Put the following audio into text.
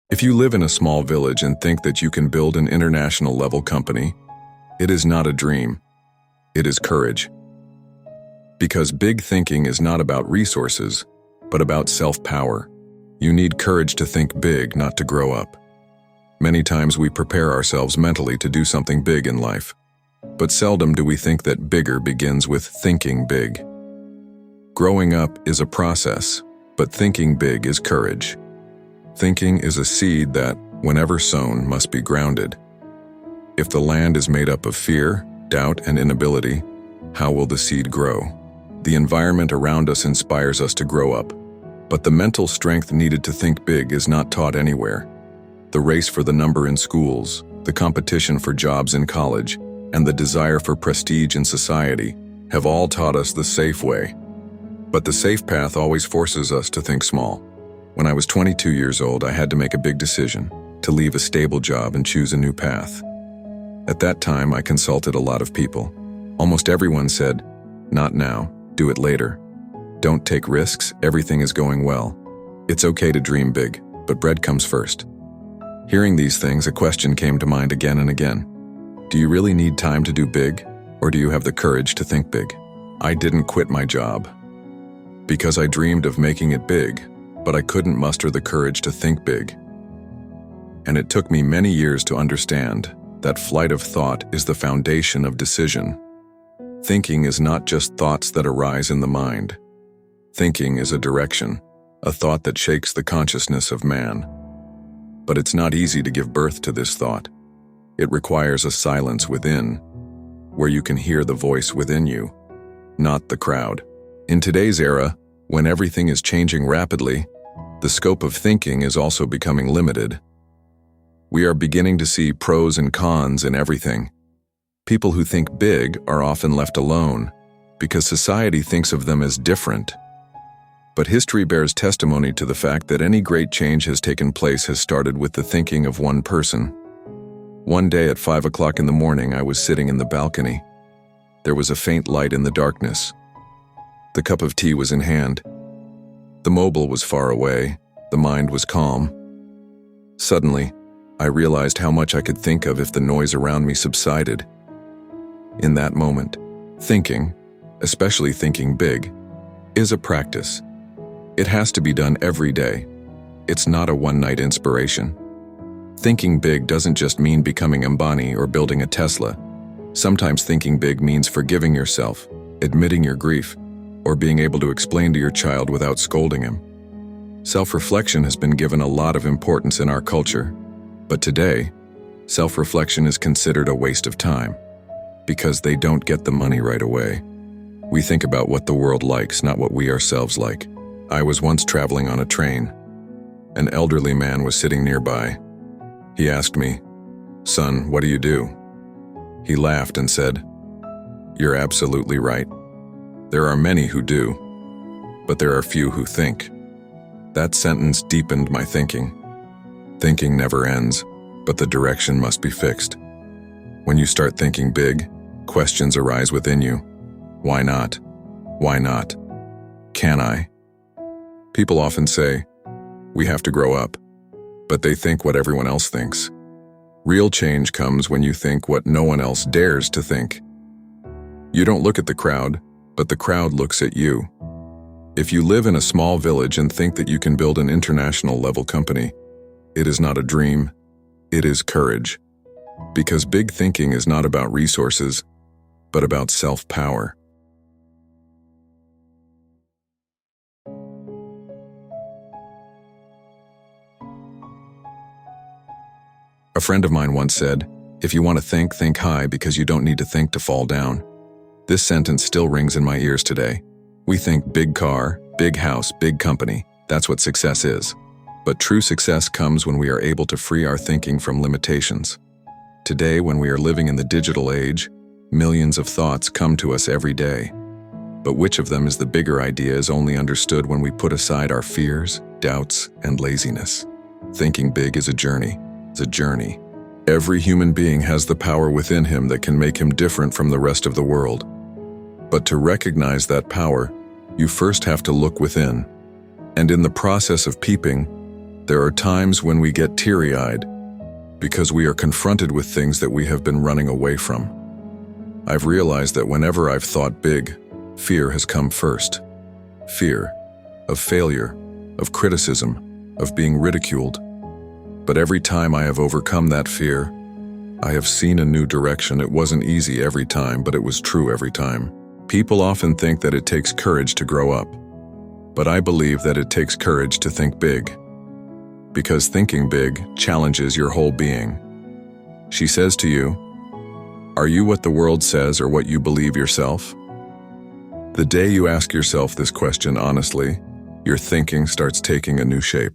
If you live in a small village and think that you can build an international level company, it is not a dream. It is courage. Because big thinking is not about resources, but about self-power. You need courage to think big, not to grow up. Many times we prepare ourselves mentally to do something big in life, but seldom do we think that bigger begins with thinking big. Growing up is a process, but thinking big is courage. Thinking is a seed that, whenever sown, must be grounded. If the land is made up of fear, doubt, and inability, how will the seed grow? The environment around us inspires us to grow up, but the mental strength needed to think big is not taught anywhere. The race for the number in schools, the competition for jobs in college, and the desire for prestige in society have all taught us the safe way. But the safe path always forces us to think small. When I was 22 years old, I had to make a big decision, to leave a stable job and choose a new path. At that time, I consulted a lot of people. Almost everyone said, "Not now, do it later. Don't take risks, everything is going well. It's okay to dream big, but bread comes first." Hearing these things, a question came to mind again and again. Do you really need time to do big, or do you have the courage to think big? I didn't quit my job because I dreamed of making it big, but I couldn't muster the courage to think big. And it took me many years to understand that flight of thought is the foundation of decision. Thinking is not just thoughts that arise in the mind. Thinking is a direction, a thought that shakes the consciousness of man. But it's not easy to give birth to this thought. It requires a silence within, where you can hear the voice within you, not the crowd. In today's era, when everything is changing rapidly, the scope of thinking is also becoming limited. We are beginning to see pros and cons in everything. People who think big are often left alone because society thinks of them as different. But history bears testimony to the fact that any great change has taken place has started with the thinking of one person. One day at 5 o'clock in the morning, I was sitting in the balcony. There was a faint light in the darkness. The cup of tea was in hand. The mobile was far away. The mind was calm. Suddenly, I realized how much I could think of if the noise around me subsided. In that moment, thinking, especially thinking big, is a practice. It has to be done every day. It's not a one-night inspiration. Thinking big doesn't just mean becoming Ambani or building a Tesla. Sometimes thinking big means forgiving yourself, admitting your grief, or being able to explain to your child without scolding him. Self-reflection has been given a lot of importance in our culture, but today, self-reflection is considered a waste of time because they don't get the money right away. We think about what the world likes, not what we ourselves like. I was once traveling on a train. An elderly man was sitting nearby. He asked me, "Son, what do you do?" He laughed and said, "You're absolutely right. There are many who do, but there are few who think." That sentence deepened my thinking. Thinking never ends, but the direction must be fixed. When you start thinking big, questions arise within you. Why not? Why not? Can I? People often say, we have to grow up, but they think what everyone else thinks. Real change comes when you think what no one else dares to think. You don't look at the crowd, but the crowd looks at you. If you live in a small village and think that you can build an international level company, it is not a dream, it is courage. Because big thinking is not about resources, but about self-power. A friend of mine once said, "If you want to think high because you don't need to think to fall down." This sentence still rings in my ears today. We think big car, big house, big company. That's what success is. But true success comes when we are able to free our thinking from limitations. Today, when we are living in the digital age, millions of thoughts come to us every day. But which of them is the bigger idea is only understood when we put aside our fears, doubts, and laziness. Thinking big is a journey. It's a journey. Every human being has the power within him that can make him different from the rest of the world. But to recognize that power, you first have to look within. And in the process of peeping, There are times when we get teary-eyed because we are confronted with things that we have been running away from. I've realized that whenever I've thought big, fear has come first. Fear of failure, of criticism, of being ridiculed. But every time I have overcome that fear, I have seen a new direction. It wasn't easy every time, but it was true every time. People often think that it takes courage to grow up, but I believe that it takes courage to think big. Because thinking big challenges your whole being. She says to you, "Are you what the world says or what you believe yourself?" The day you ask yourself this question honestly, your thinking starts taking a new shape.